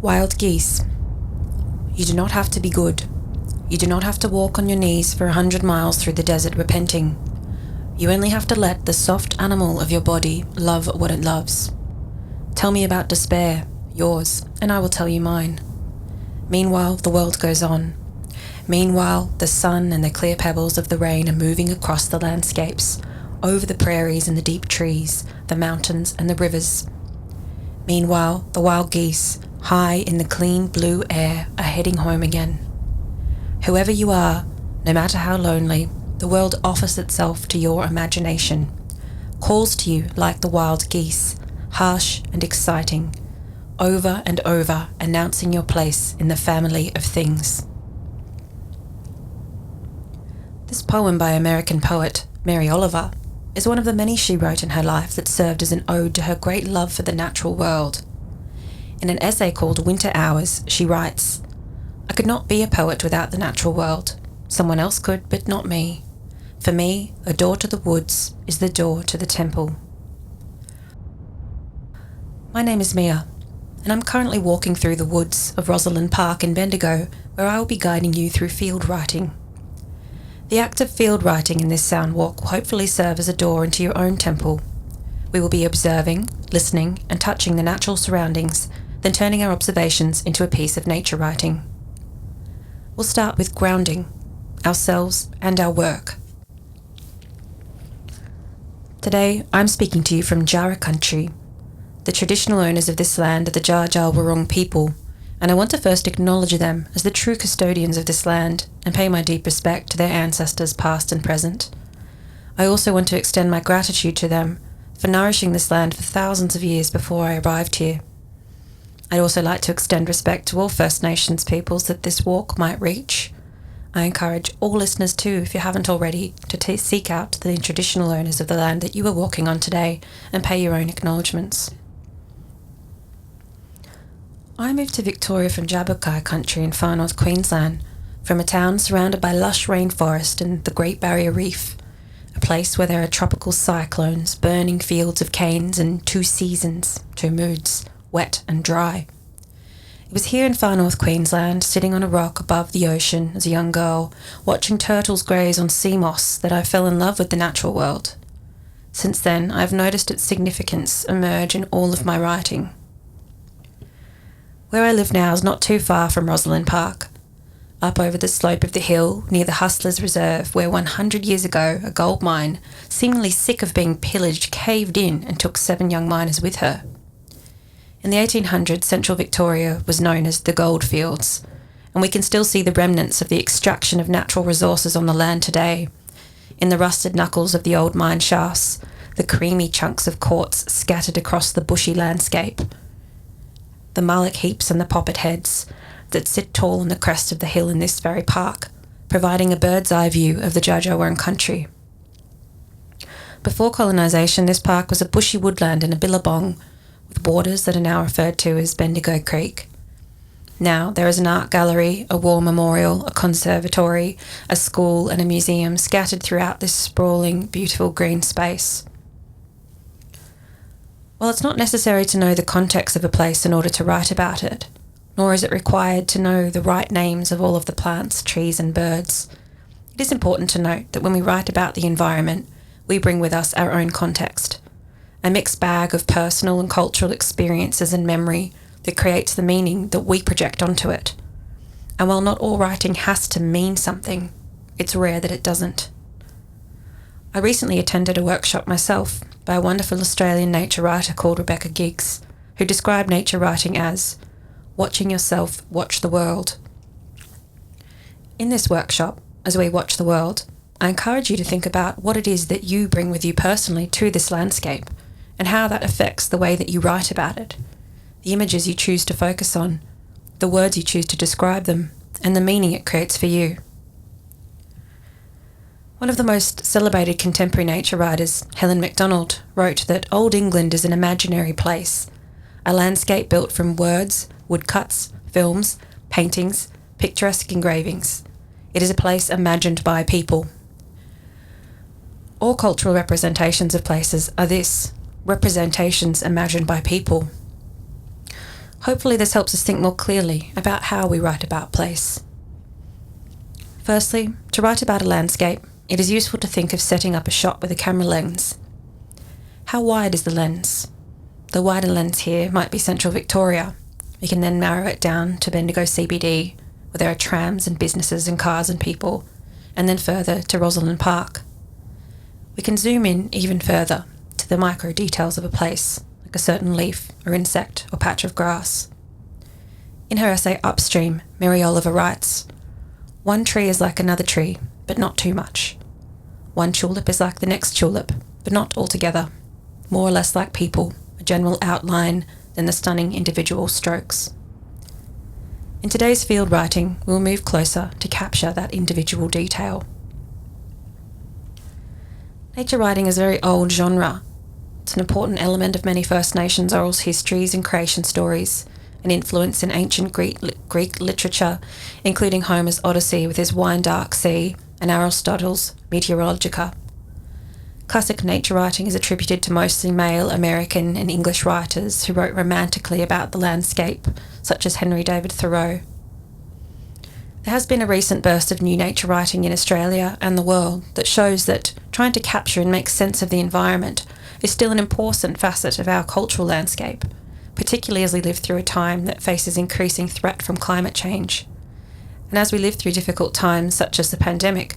Wild geese. You do not have to be good. You do not have to walk on your knees for 100 miles through the desert repenting. You only have to let the soft animal of your body love what it loves. Tell me about despair, yours, and I will tell you mine. Meanwhile, the world goes on. Meanwhile, the sun and the clear pebbles of the rain are moving across the landscapes, over the prairies and the deep trees, the mountains and the rivers. Meanwhile, the wild geese, high in the clean blue air, are heading home again. Whoever you are, no matter how lonely, the world offers itself to your imagination, calls to you like the wild geese, harsh and exciting, over and over announcing your place in the family of things. This poem by American poet Mary Oliver is one of the many she wrote in her life that served as an ode to her great love for the natural world. In an essay called Winter Hours, she writes, "I could not be a poet without the natural world. Someone else could, but not me. For me, a door to the woods is the door to the temple." My name is Mia, and I'm currently walking through the woods of Rosalind Park in Bendigo, where I will be guiding you through field writing. The act of field writing in this sound walk will hopefully serve as a door into your own temple. We will be observing, listening, and touching the natural surroundings, then turning our observations into a piece of nature writing. We'll start with grounding ourselves and our work. Today, I'm speaking to you from Jara country. The traditional owners of this land are the Dja Dja Wurrung people, and I want to first acknowledge them as the true custodians of this land and pay my deep respect to their ancestors past and present. I also want to extend my gratitude to them for nourishing this land for thousands of years before I arrived here. I'd also like to extend respect to all First Nations peoples that this walk might reach. I encourage all listeners too, if you haven't already, to seek out the traditional owners of the land that you are walking on today and pay your own acknowledgements. I moved to Victoria from Jabberkai country in far north Queensland, from a town surrounded by lush rainforest and the Great Barrier Reef, a place where there are tropical cyclones, burning fields of canes and two seasons, two moods, wet and dry. It was here in far north Queensland, sitting on a rock above the ocean as a young girl, watching turtles graze on sea moss, that I fell in love with the natural world. Since then, I have noticed its significance emerge in all of my writing. Where I live now is not too far from Rosalind Park. Up over the slope of the hill, near the Hustlers Reserve, where 100 years ago a gold mine, seemingly sick of being pillaged, caved in and took 7 young miners with her. In the 1800s, central Victoria was known as the Goldfields, and we can still see the remnants of the extraction of natural resources on the land today. In the rusted knuckles of the old mine shafts, the creamy chunks of quartz scattered across the bushy landscape, the mullock heaps and the poppet heads that sit tall on the crest of the hill in this very park, providing a bird's eye view of the Dja Dja Wurrung country. Before colonisation, this park was a bushy woodland and a billabong, with waters that are now referred to as Bendigo Creek. Now there is an art gallery, a war memorial, a conservatory, a school and a museum scattered throughout this sprawling, beautiful green space. While it's not necessary to know the context of a place in order to write about it, nor is it required to know the right names of all of the plants, trees and birds, it is important to note that when we write about the environment, we bring with us our own context, a mixed bag of personal and cultural experiences and memory that creates the meaning that we project onto it. And while not all writing has to mean something, it's rare that it doesn't. I recently attended a workshop myself by a wonderful Australian nature writer called Rebecca Giggs, who described nature writing as watching yourself watch the world. In this workshop, as we watch the world, I encourage you to think about what it is that you bring with you personally to this landscape, and how that affects the way that you write about it, the images you choose to focus on, the words you choose to describe them, and the meaning it creates for you. One of the most celebrated contemporary nature writers, Helen Macdonald, wrote that Old England is an imaginary place, a landscape built from words, woodcuts, films, paintings, picturesque engravings. It is a place imagined by people. All cultural representations of places are this, representations imagined by people. Hopefully this helps us think more clearly about how we write about place. Firstly, to write about a landscape, it is useful to think of setting up a shot with a camera lens. How wide is the lens? The wider lens here might be central Victoria. We can then narrow it down to Bendigo CBD, where there are trams and businesses and cars and people, and then further to Rosalind Park. We can zoom in even further to the micro details of a place, like a certain leaf or insect or patch of grass. In her essay Upstream, Mary Oliver writes, "One tree is like another tree, but not too much. One tulip is like the next tulip, but not altogether. More or less like people, a general outline, than the stunning individual strokes." In today's field writing, we'll move closer to capture that individual detail. Nature writing is a very old genre. It's an important element of many First Nations oral histories and creation stories, an influence in ancient Greek literature, including Homer's Odyssey with his wine-dark sea and Aristotle's Meteorologica. Classic nature writing is attributed to mostly male American and English writers who wrote romantically about the landscape, such as Henry David Thoreau. There has been a recent burst of new nature writing in Australia and the world that shows that trying to capture and make sense of the environment is still an important facet of our cultural landscape, particularly as we live through a time that faces increasing threat from climate change. And as we live through difficult times such as the pandemic,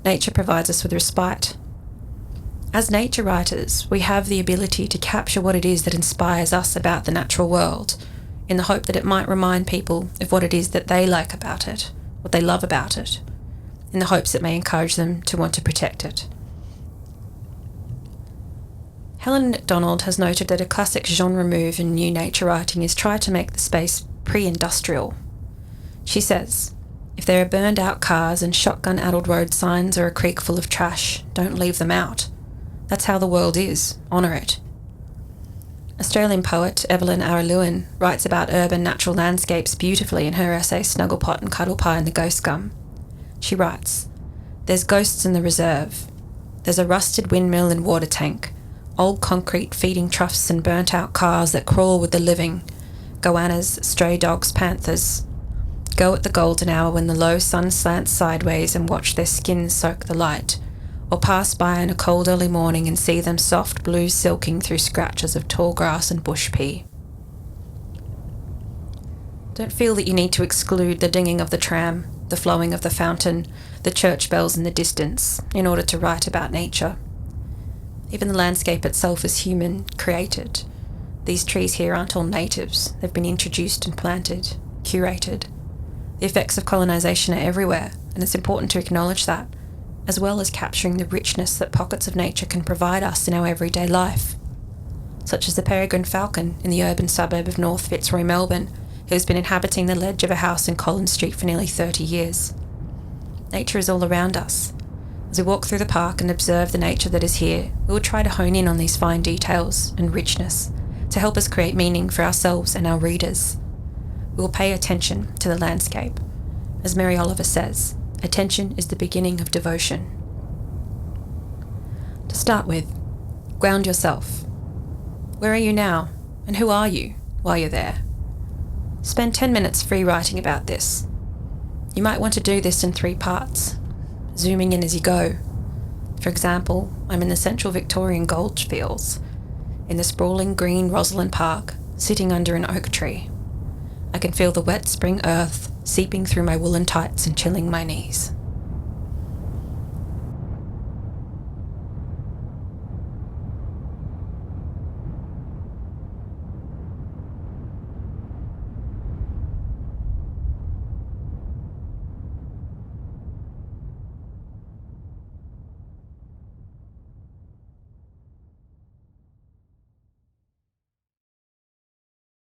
nature provides us with respite. As nature writers, we have the ability to capture what it is that inspires us about the natural world, in the hope that it might remind people of what it is that they like about it, what they love about it, in the hopes it may encourage them to want to protect it. Helen MacDonald has noted that a classic genre move in new nature writing is try to make the space pre-industrial. She says, "If there are burned out cars and shotgun-addled road signs or a creek full of trash, don't leave them out. That's how the world is. Honour it." Australian poet Evelyn Araluen writes about urban natural landscapes beautifully in her essay Snugglepot and Cuddlepie and the Ghost Gum. She writes, "There's ghosts in the reserve. There's a rusted windmill and water tank, old concrete feeding troughs and burnt-out cars that crawl with the living, goannas, stray dogs, panthers. Go at the golden hour when the low sun slants sideways and watch their skins soak the light, or pass by in a cold early morning and see them soft blue silking through scratches of tall grass and bush pea." Don't feel that you need to exclude the dinging of the tram, the flowing of the fountain, the church bells in the distance, in order to write about nature. Even the landscape itself is human created. These trees here aren't all natives. They've been introduced and planted, curated. The effects of colonisation are everywhere, and it's important to acknowledge that, as well as capturing the richness that pockets of nature can provide us in our everyday life, such as the peregrine falcon in the urban suburb of North Fitzroy, Melbourne, who has been inhabiting the ledge of a house in Collins Street for nearly 30 years. Nature is all around us. As we walk through the park and observe the nature that is here, we will try to hone in on these fine details and richness to help us create meaning for ourselves and our readers. We will pay attention to the landscape. As Mary Oliver says, attention is the beginning of devotion. To start with, ground yourself. Where are you now, and who are you while you're there? Spend 10 minutes free writing about this. You might want to do this in 3 parts, zooming in as you go. For example, I'm in the central Victorian goldfields, in the sprawling green Rosalind Park, sitting under an oak tree. I can feel the wet spring earth seeping through my woolen tights and chilling my knees.